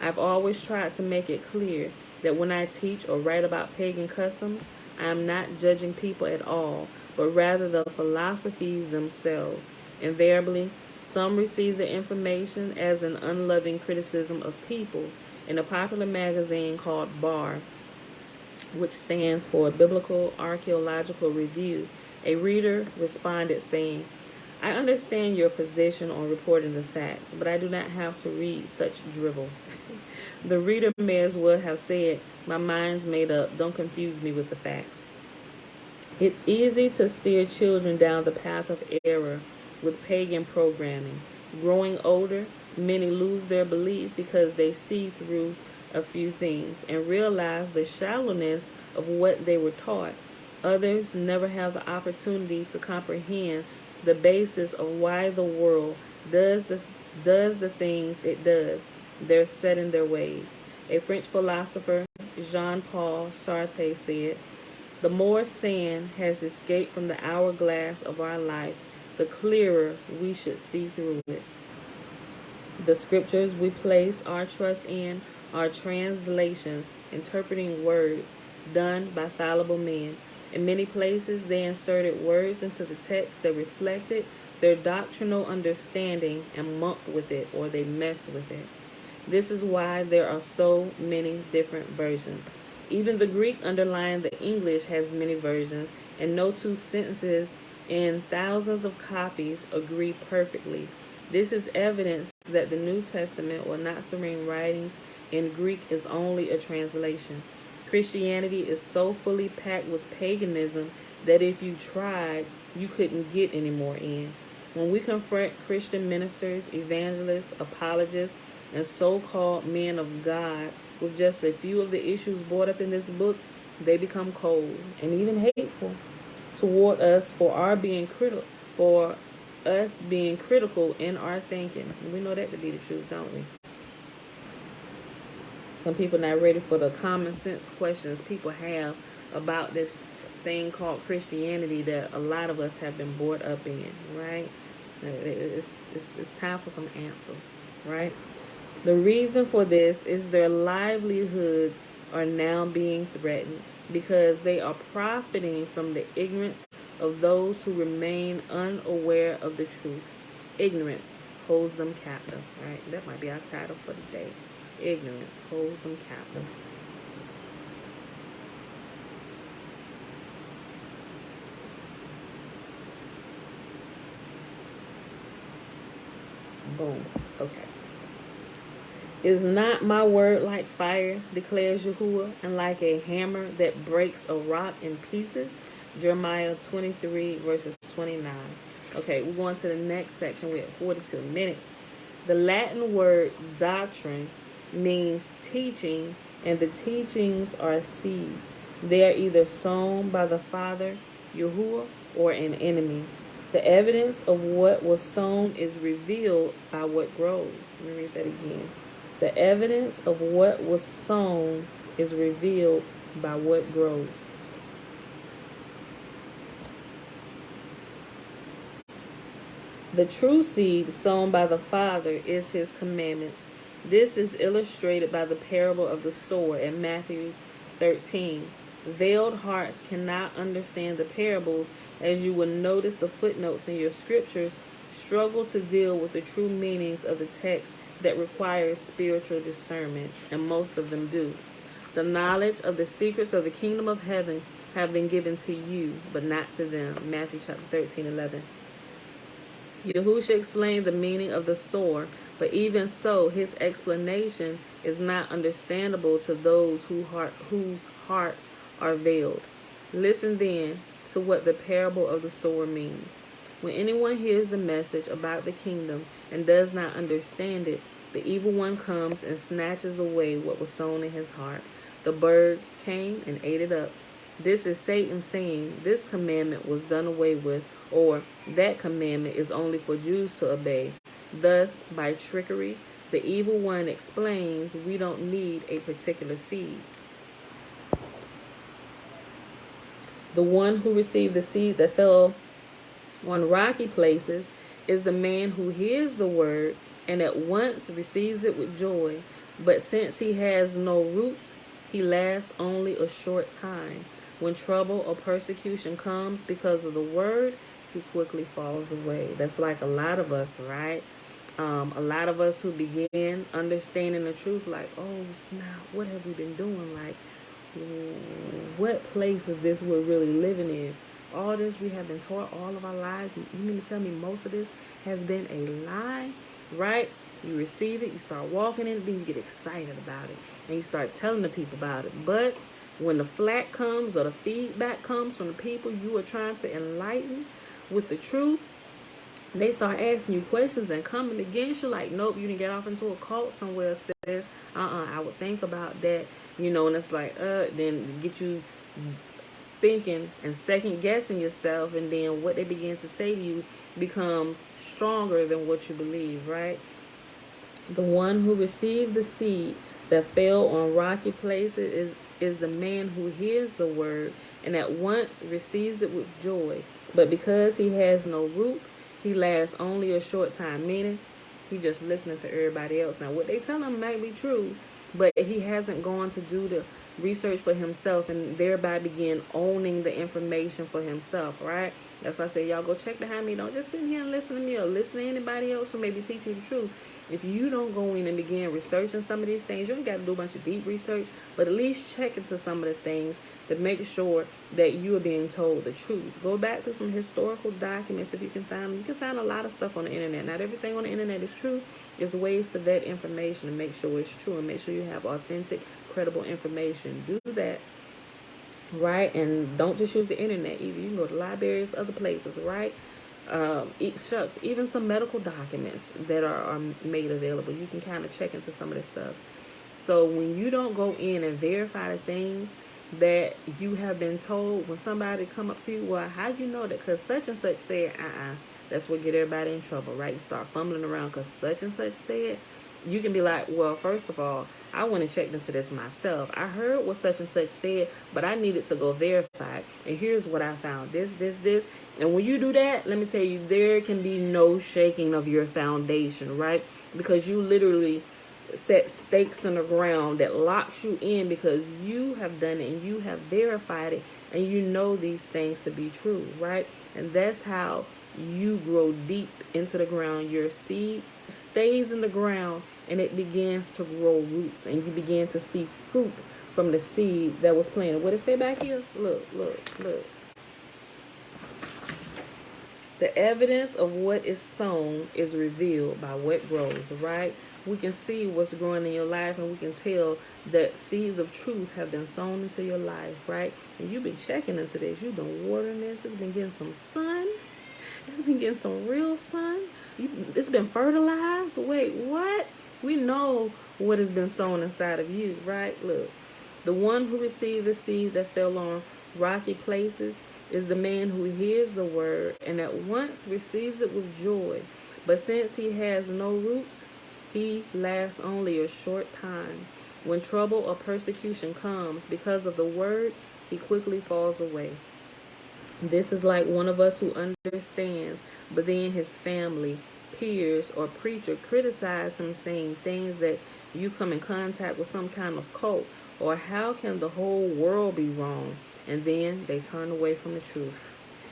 I've always tried to make it clear that when I teach or write about pagan customs, I am not judging people at all, but rather the philosophies themselves. Invariably, some receive the information as an unloving criticism of people. In a popular magazine called BAR, which stands for Biblical Archaeological Review, a reader responded saying, I understand your position on reporting the facts, but I do not have to read such drivel. The reader may as well have said, my mind's made up, don't confuse me with the facts. It's easy to steer children down the path of error with pagan programming. Growing older, many lose their belief because they see through a few things and realize the shallowness of what they were taught. Others never have the opportunity to comprehend the basis of why the world does the things it does. They're set in their ways. A French philosopher, Jean-Paul Sartre, said, "The more sand has escaped from the hourglass of our life, the clearer we should see through it." The scriptures we place our trust in are translations, interpreting words done by fallible men. In many places, they inserted words into the text that reflected their doctrinal understanding and monked with it, or they messed with it. This is why there are so many different versions. Even the Greek underlying the English has many versions, and no two sentences in thousands of copies agree perfectly. This is evidence that the New Testament or Nazarene writings in Greek is only a translation. Christianity is so fully packed with paganism that if you tried, you couldn't get any more in. When we confront Christian ministers, evangelists, apologists, and so-called men of God with just a few of the issues brought up in this book, they become cold and even hateful toward us for us being critical in our thinking. And we know that to be the truth, don't we? Some people not ready for the common sense questions people have about this thing called Christianity that a lot of us have been brought up in, right? It's time for some answers, right? The reason for this is their livelihoods are now being threatened because they are profiting from the ignorance of those who remain unaware of the truth. Ignorance holds them captive, right? That might be our title for the day. Ignorance holds them captive. Boom. Okay. "Is not my word like fire, declares Yahuwah, and like a hammer that breaks a rock in pieces?" Jeremiah 23, verses 29. Okay, we're going to the next section. We're at 42 minutes. The Latin word doctrine means teaching, and the teachings are seeds. They are either sown by the Father, Yahuwah, or an enemy. The evidence of what was sown is revealed by what grows. Let me read that again. The evidence of what was sown is revealed by what grows. The true seed sown by the Father is his commandments. This is illustrated by the parable of the sower in Matthew 13. Veiled hearts cannot understand the parables, as you will notice the footnotes in your scriptures struggle to deal with the true meanings of the text that requires spiritual discernment, and most of them do. The knowledge of the secrets of the kingdom of heaven have been given to you, but not to them. Matthew chapter 13:11. Yahusha explained the meaning of the sower, but even so, his explanation is not understandable to those whose hearts are veiled. Listen then to what the parable of the sower means. When anyone hears the message about the kingdom and does not understand it, the evil one comes and snatches away what was sown in his heart. The birds came and ate it up. This is Satan saying this commandment was done away with, or that commandment is only for Jews to obey. Thus, by trickery, the evil one explains we don't need a particular seed. The one who received the seed that fell on rocky places is the man who hears the word and at once receives it with joy. But since he has no root, he lasts only a short time. When trouble or persecution comes because of the word, he quickly falls away. That's like a lot of us, right? A lot of us who begin understanding the truth, like, oh snap, what have we been doing? Like, what place is this we're really living in? All this we have been taught all of our lives. You mean to tell me most of this has been a lie, right? You receive it, you start walking in it, then you get excited about it, and you start telling the people about it. But when the flack comes or the feedback comes from the people you are trying to enlighten with the truth, they start asking you questions and coming against you like, nope, you didn't get off into a cult somewhere, sis. I would think about that, and it's like, then get you thinking and second guessing yourself, and then what they begin to say to you becomes stronger than what you believe, right? The one who received the seed that fell on rocky places is the man who hears the word and at once receives it with joy. But because he has no root, he lasts only a short time, meaning he just listening to everybody else. Now, what they tell him might be true, but he hasn't gone to do the research for himself and thereby begin owning the information for himself, right? That's why I say, y'all go check behind me. Don't just sit here and listen to me or listen to anybody else who maybe teach you the truth. If you don't go in and begin researching some of these things, you don't got to do a bunch of deep research, but at least check into some of the things to make sure that you are being told the truth. Go back to some historical documents if you can find them. You can find a lot of stuff on the internet. Not everything on the internet is true. There's ways to vet information and make sure it's true and make sure you have authentic, credible information. Do that, right? And don't just use the internet either. You can go to libraries, other places, right? Even some medical documents that are made available. You can kind of check into some of this stuff. So when you don't go in and verify the things that you have been told, when somebody come up to you, well, how you know that? Because such and such said, that's what get everybody in trouble, right? You start fumbling around because such and such said. You can be like, well, first of all, I went and checked into this myself. I heard what such and such said, but I needed to go verify it. And here's what I found. This. And when you do that, let me tell you, there can be no shaking of your foundation, right? Because you literally set stakes in the ground that locks you in because you have done it and you have verified it and you know these things to be true, right? And that's how you grow deep into the ground. Your seed stays in the ground and it begins to grow roots and you begin to see fruit from the seed that was planted. What it say back here? Look. The evidence of what is sown is revealed by what grows, right? We can see what's growing in your life and we can tell that seeds of truth have been sown into your life, right? And you've been checking into this. You've been watering this. It's been getting some sun. It's been getting some real sun. It's been fertilized. Wait, what? We know what has been sown inside of you, right? Look, the one who received the seed that fell on rocky places is the man who hears the word and at once receives it with joy. But since he has no root, he lasts only a short time. When trouble or persecution comes because of the word, he quickly falls away. This is like one of us who understands, but then his family, peers, or preacher criticize him saying things that you come in contact with some kind of cult, or how can the whole world be wrong? And then they turn away from the truth.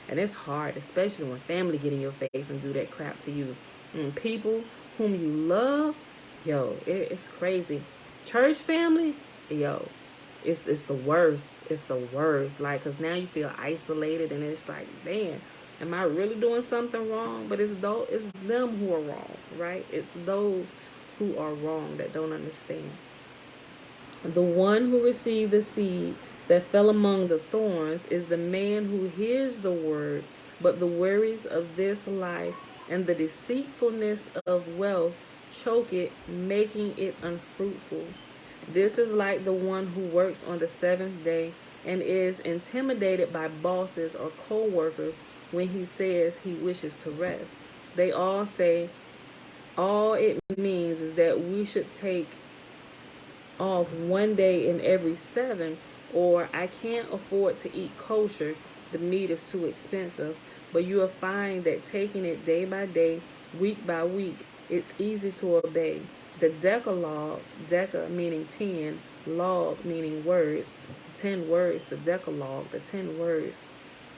And it's hard, especially when family get in your face and do that crap to you. And people whom you love, it's crazy. Church family, it's the worst. It's the worst. Like, because now you feel isolated and it's like, man, am I really doing something wrong? But it's them who are wrong, right? It's those who are wrong that don't understand. The one who received the seed that fell among the thorns is the man who hears the word, but the worries of this life and the deceitfulness of wealth choke it, making it unfruitful. This is like the one who works on the seventh day and is intimidated by bosses or co-workers when he says he wishes to rest. They all say all it means is that we should take off one day in every 7, or I can't afford to eat kosher, the meat is too expensive. But you will find that taking it day by day, week by week, it's easy to obey. The Decalogue, Deca meaning 10, log meaning words, the 10 words, the Decalogue, the 10 words,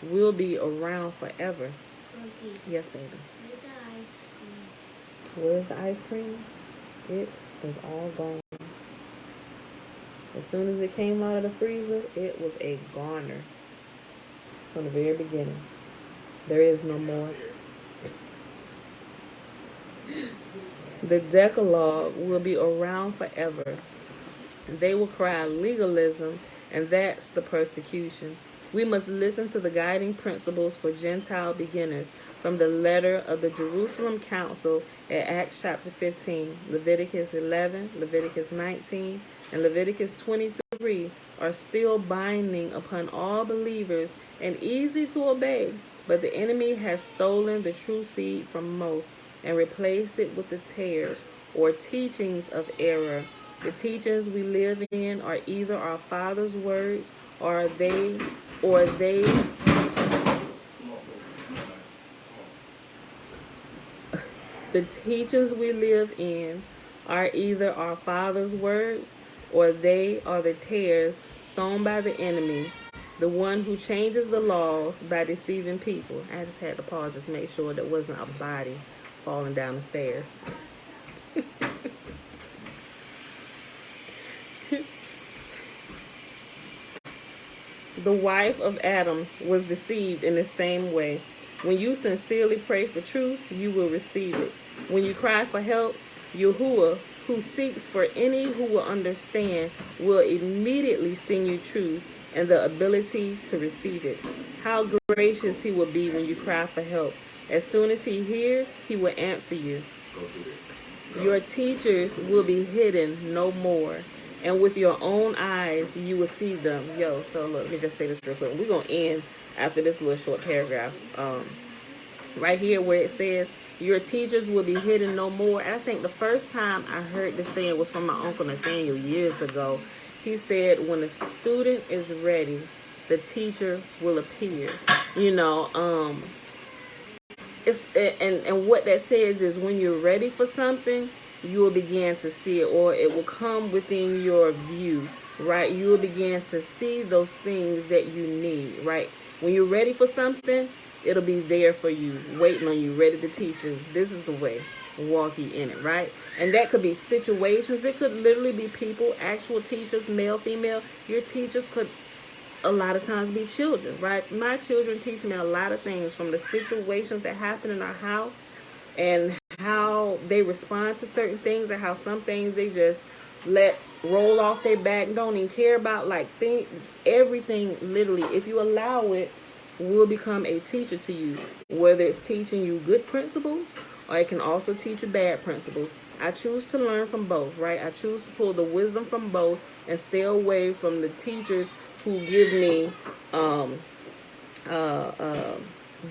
will be around forever. Okay. Yes, baby. Where's the ice cream? Where's the ice cream? It is all gone. As soon as it came out of the freezer, it was a goner from the very beginning. There is no more. The Decalogue will be around forever. They will cry legalism, and that's the persecution. We must listen to the guiding principles for Gentile beginners from the letter of the Jerusalem Council at Acts chapter 15, Leviticus 11, Leviticus 19, and Leviticus 23 are still binding upon all believers and easy to obey, but the enemy has stolen the true seed from most and replaced it with the tares or teachings of error. The teachings we live in are either our Father's words or they the teachings we live in are either our Father's words or they are the tares sown by the enemy, the one who changes the laws by deceiving people. I just had to pause, just make sure there wasn't a body falling down the stairs. The wife of Adam was deceived in the same way. When you sincerely pray for truth, you will receive it. When you cry for help, Yahuwah, who seeks for any who will understand, will immediately send you truth and the ability to receive it. How gracious he will be when you cry for help. As soon as he hears, he will answer you. Your teachers will be hidden no more, and with your own eyes you will see them. So look, let me just say this real quick. We're going to end after this little short paragraph. Right here where it says, your teachers will be hidden no more. I think the first time I heard this saying was from my Uncle Nathaniel years ago. He said, when a student is ready, the teacher will appear. And what that says is when you're ready for something, you will begin to see it, or it will come within your view, right? You will begin to see those things that you need, right? When you're ready for something, it'll be there for you, waiting on you, ready to teach you. This is the way. Walk ye in it, right? And that could be situations. It could literally be people, actual teachers, male, female. Your teachers could a lot of times be children, right? My children teach me a lot of things from the situations that happen in our house and how they respond to certain things, and how some things they just let roll off their back, don't even care about, everything literally, if you allow it, will become a teacher to you, whether it's teaching you good principles or it can also teach you bad principles. I choose to learn from both, right? I choose to pull the wisdom from both and stay away from the teachers who give me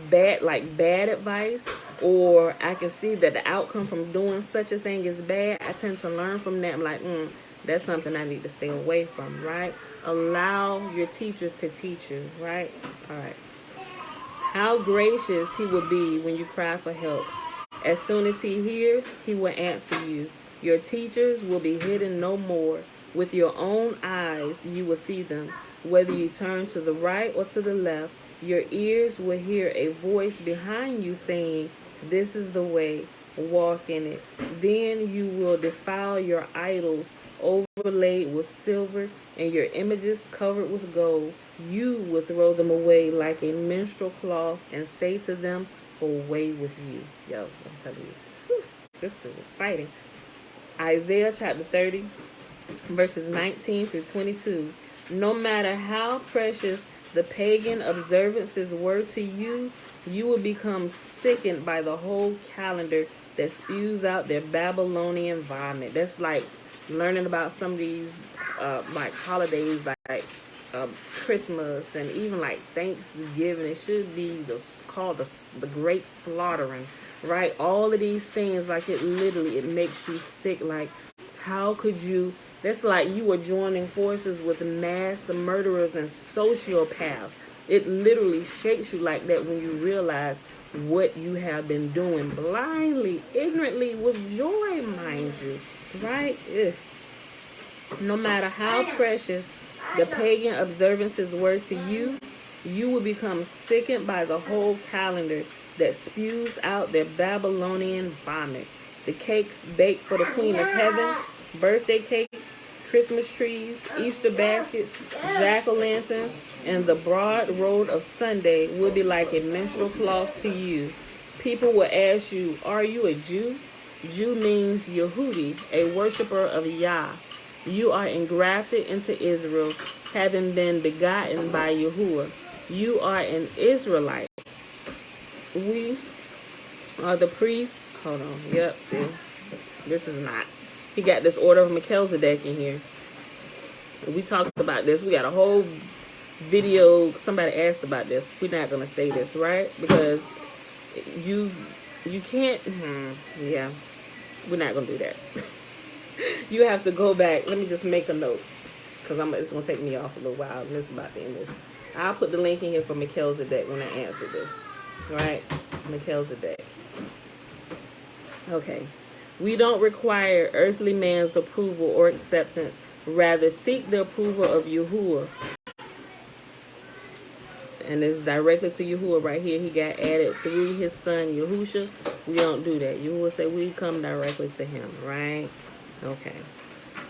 bad advice, or I can see that the outcome from doing such a thing is bad. I tend to learn from that. I'm like, that's something I need to stay away from, right? Allow your teachers to teach you, right? All right. How gracious he will be when you cry for help. As soon as he hears, he will answer you. Your teachers will be hidden no more. With your own eyes, you will see them. Whether you turn to the right or to the left, your ears will hear a voice behind you saying, this is the way, walk in it. Then you will defile your idols overlaid with silver and your images covered with gold. You will throw them away like a minstrel cloth and say to them, away with you. I'm telling you, this is exciting. Isaiah chapter 30, verses 19 through 22. No matter how precious the pagan observances were to you, you will become sickened by the whole calendar that spews out their Babylonian vomit. That's like learning about some of these holidays like Christmas and even like Thanksgiving. It should be called the Great Slaughtering, right? All of these things, it makes you sick. Like, how could you? That's like you are joining forces with mass murderers and sociopaths. It literally shakes you like that when you realize what you have been doing blindly, ignorantly, with joy, mind you, right? Ugh. No matter how precious the pagan observances were to you, you will become sickened by the whole calendar that spews out their Babylonian vomit. The cakes baked for the Queen of Heaven, birthday cakes, Christmas trees, Easter baskets, jack-o'-lanterns, and the broad road of Sunday will be like a minstrel cloth to you. People will ask you, are you a Jew? Jew means Yehudi, a worshiper of Yah. You are engrafted into Israel, having been begotten by Yahuwah. You are an Israelite. We are the priests. Hold on. Yep, see. This is not. He got this order of Melchizedek in here. We talked about this. We got a whole video. Somebody asked about this. We're not going to say this, right? Because you can't. Yeah. We're not going to do that. You have to go back. Let me just make a note. Because it's going to take me off a little while. This is about to end this. I'll put the link in here for Melchizedek when I answer this. Right? Melchizedek. Okay. We don't require earthly man's approval or acceptance. Rather, seek the approval of Yahuwah. And it's directly to Yahuwah right here. He got added through his son, Yahusha. We don't do that. Yahuwah say we come directly to him, right? Okay.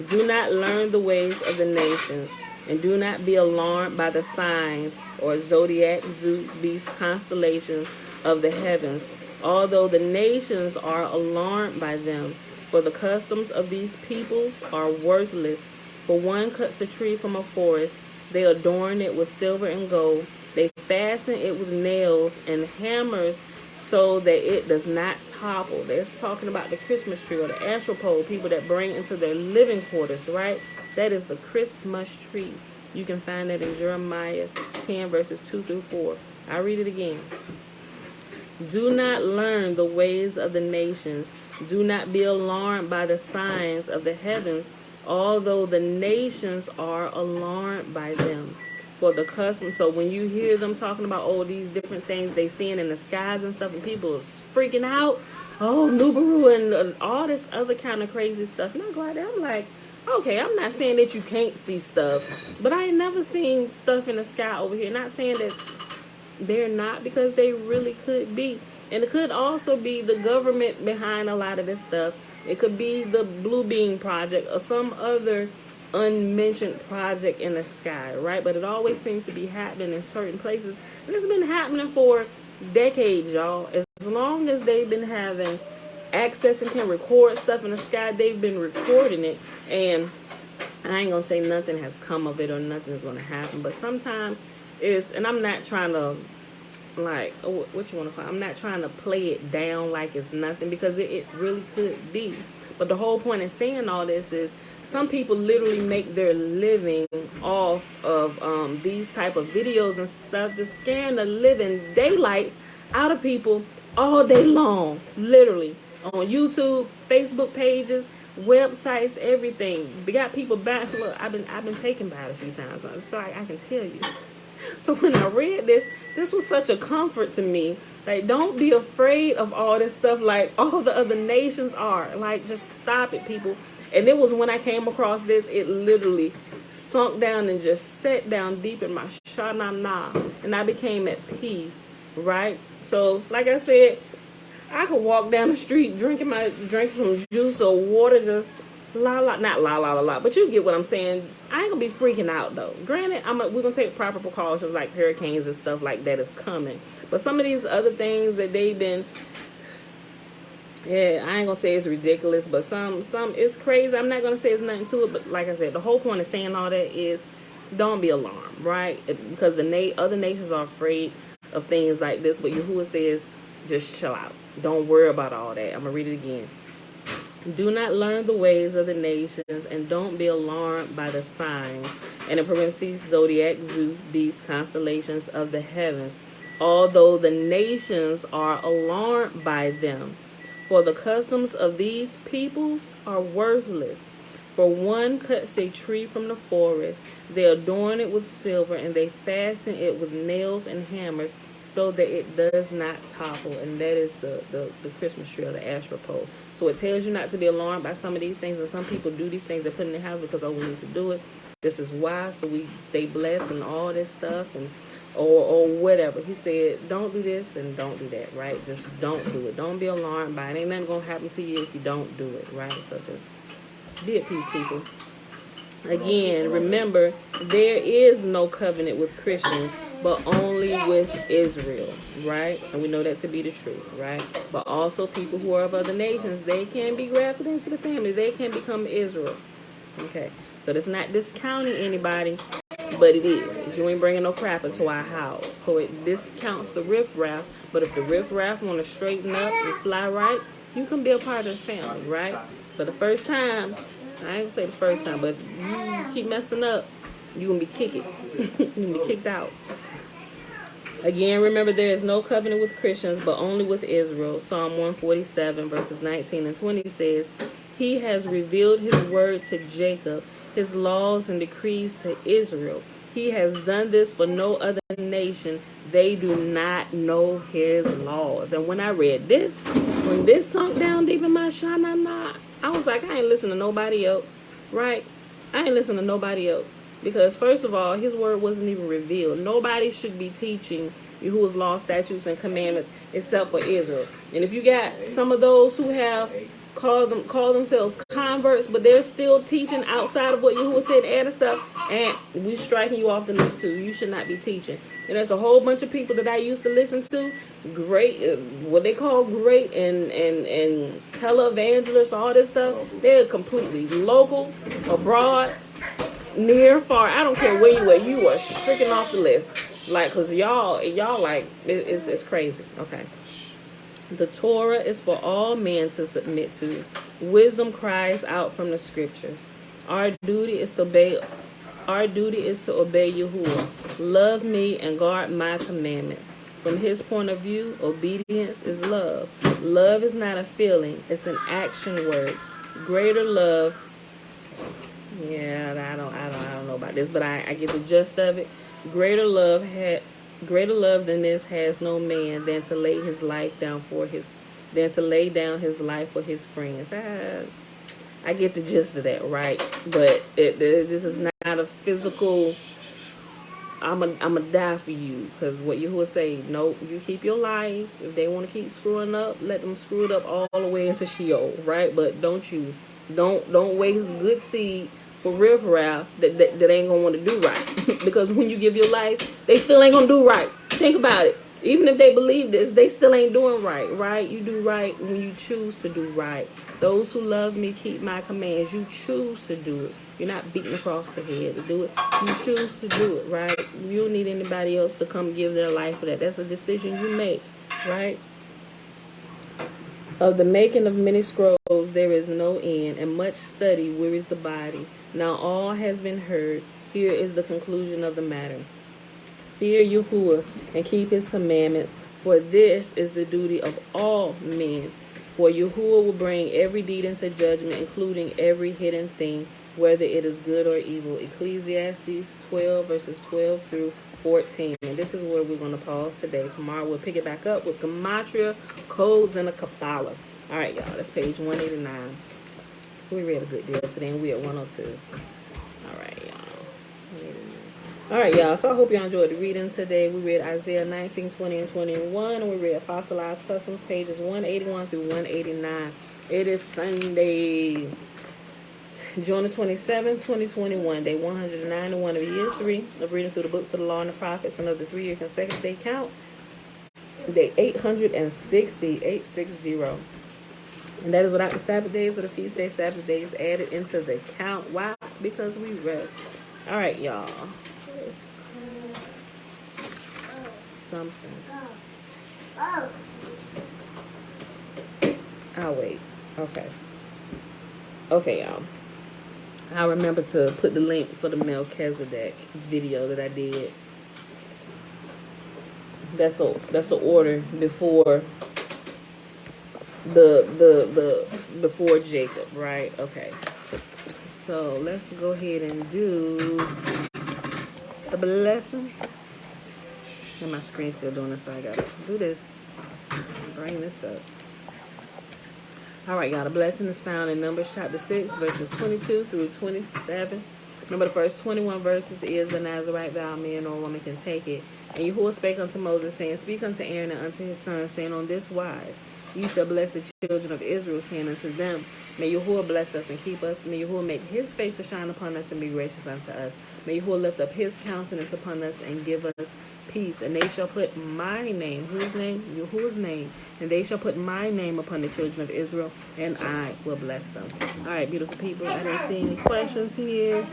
Do not learn the ways of the nations, and do not be alarmed by the signs or zodiac, beast, constellations of the heavens, although the nations are alarmed by them. For the customs of these peoples are worthless. For one cuts a tree from a forest, they adorn it with silver and gold. They fasten it with nails and hammers so that it does not topple. That's talking about the Christmas tree or the astral pole, people that bring into their living quarters, right? That is the Christmas tree. You can find that in Jeremiah 10, verses 2 through 4. I'll read it again. Do not learn the ways of the nations. Do not be alarmed by the signs of the heavens, although the nations are alarmed by them. For the custom, so when you hear them talking about all these different things they seeing in the skies and stuff, and people are freaking out, oh, Nubaru and all this other kind of crazy stuff, and I go out there, I'm like, okay, I'm not saying that you can't see stuff, but I ain't never seen stuff in the sky over here. Not saying that they're not, because they really could be. And it could also be the government behind a lot of this stuff. It could be the Blue Beam Project or some other unmentioned project in the sky, right? But it always seems to be happening in certain places. And it's been happening for decades, y'all. As long as they've been having access and can record stuff in the sky, they've been recording it. And I ain't gonna say nothing has come of it or nothing's gonna happen, but sometimes it's, and I'm not trying to, like, what you want to call it? I'm not trying to play it down like it's nothing, because it really could be. But the whole point in saying all this is some people literally make their living off of these type of videos and stuff, just scaring the living daylights out of people all day long, literally, on YouTube, Facebook pages, websites, everything. We got people back. Look, I've been taken by it a few times, so I can tell you. So when I read this was such a comfort to me. Like, don't be afraid of all this stuff like all the other nations are. Like, just stop it, people. And it was when I came across this, it literally sunk down and just sat down deep in my shanana, and I became at peace, right? So, like I said, I could walk down the street drink some juice or water, just not la, but you get what I'm saying. I ain't gonna be freaking out though. Granted, we're gonna take proper precautions like hurricanes and stuff like that is coming. But some of these other things that they've been, yeah, I ain't gonna say it's ridiculous, but some it's crazy. I'm not gonna say it's nothing to it, but like I said, the whole point of saying all that is don't be alarmed, right? Because the other nations are afraid of things like this, but Yahuwah says just chill out. Don't worry about all that. I'm gonna read it again. Do not learn the ways of the nations, and don't be alarmed by the signs, and in parentheses, zodiac, beasts, constellations of the heavens, although the nations are alarmed by them. For the customs of these peoples are worthless. For one cuts a tree from the forest, they adorn it with silver, and they fasten it with nails and hammers, so that it does not topple. And that is the Christmas tree or the astral pole. So it tells you not to be alarmed by some of these things. And some people do these things, they put in their house because, oh, we need to do it. This is why, so we stay blessed and all this stuff, and or whatever. He said, don't do this and don't do that, right? Just don't do it. Don't be alarmed by it. Ain't nothing going to happen to you if you don't do it, right? So just be at peace, people. Again, remember, there is no covenant with Christians, but only with Israel, right? And we know that to be the truth, right? But also people who are of other nations, they can be grafted into the family. They can become Israel. Okay, so that's not discounting anybody. But it is. You ain't bringing no crap into our house. So this counts the riffraff. But if the riffraff want to straighten up and fly right, you can be a part of the family, right? But the first time, I ain't gonna say the first time, but you keep messing up, you gonna be kicked. You gonna be kicked out. Again, remember there is no covenant with Christians, but only with Israel. Psalm 147, verses 19 and 20 says, He has revealed His word to Jacob, His laws and decrees to Israel. He has done this for no other nation. They do not know His laws. And when I read this, when this sunk down deep in my shanana, I was like, I ain't listening to nobody else, right? I ain't listening to nobody else. Because first of all, His word wasn't even revealed. Nobody should be teaching Yahuwah's law, statutes, and commandments except for Israel. And if you got some of those who have call themselves converts, but they're still teaching outside of what Yahuwah said and stuff, and we striking you off the list too. You should not be teaching. And there's a whole bunch of people that I used to listen to, great, what they call great and televangelists, all this stuff. They're completely local, abroad, near, far. I don't care where you are. You are stricken off the list. Like, cause y'all like it's crazy. Okay. The Torah is for all men to submit to. Wisdom cries out from the scriptures. Our duty is to obey Yahuwah. Love me and guard my commandments. From His point of view, obedience is love. Love is not a feeling, it's an action word. Greater love. Yeah, I don't know about this, but I get the gist of it. Greater love than this has no man than to lay down his life for his friends. I get the gist of that, right? But this is not a physical. I'ma die for you, because what Yahuwah say, nope, you keep your life. If they want to keep screwing up, let them screw it up all the way into Sheol, right? But don't waste good seed for riffraff that ain't gonna want to do right. Because when you give your life, they still ain't gonna do right. Think about it. Even if they believe this, they still ain't doing right? You do right when you choose to do right. Those who love me keep my commands. You choose to do it. You're not beating across the head to do it. You choose to do it, right? You don't need anybody else to come give their life for that. That's a decision you make, right? Of the making of many scrolls there is no end, and much study wearies the body. Now all has been heard. Here is the conclusion of the matter. Fear Yahuwah and keep His commandments, for this is the duty of all men. For Yahuwah will bring every deed into judgment, including every hidden thing, whether it is good or evil. Ecclesiastes 12, verses 12 through 14. And this is where we're going to pause today. Tomorrow we'll pick it back up with Gematria, codes, and a Kabbalah. All right, y'all. That's page 189. So we read a good deal today, and we're at 102. All right, y'all. All right, y'all. So I hope y'all enjoyed the reading today. We read Isaiah 19, 20, and 21. And we read Fossilized Customs, pages 181 through 189. It is Sunday, June the 27th, 2021, day 191 of year 3 of reading through the books of the law and the prophets, and of the 3-year consecutive day count, day 860. And that is without the Sabbath days or the feast day Sabbath days added into the count. Why? Because we rest. All right, y'all. It's something. I'll wait. Okay, y'all. I remember to put the link for the Melchizedek video that I did. That's a order before before Jacob, right? Okay. So let's go ahead and do the blessing. And my screen's still doing this, so I gotta do this. Bring this up. All right, y'all. The blessing is found in Numbers chapter 6, verses 22 through 27. Remember, the first 21 verses is a Nazarite vow, man or woman can take it. And Yahuwah spake unto Moses, saying, Speak unto Aaron and unto his sons, saying, On this wise ye shall bless the children of Israel, saying unto them, May Yahuwah bless us and keep us. May Yahuwah make His face to shine upon us and be gracious unto us. May Yahuwah lift up His countenance upon us and give us peace. And they shall put my name, whose name? Yahuwah's name. And they shall put my name upon the children of Israel, and I will bless them. All right, beautiful people. I didn't see any questions here.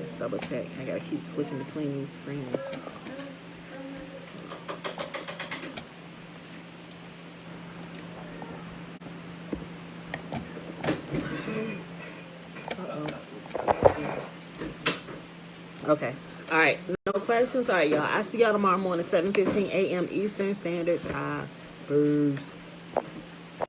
Let's double check. I gotta keep switching between these screens. Okay. All right. No questions. All right, y'all. I see y'all tomorrow morning, 7:15 a.m. Eastern Standard Time. Peace.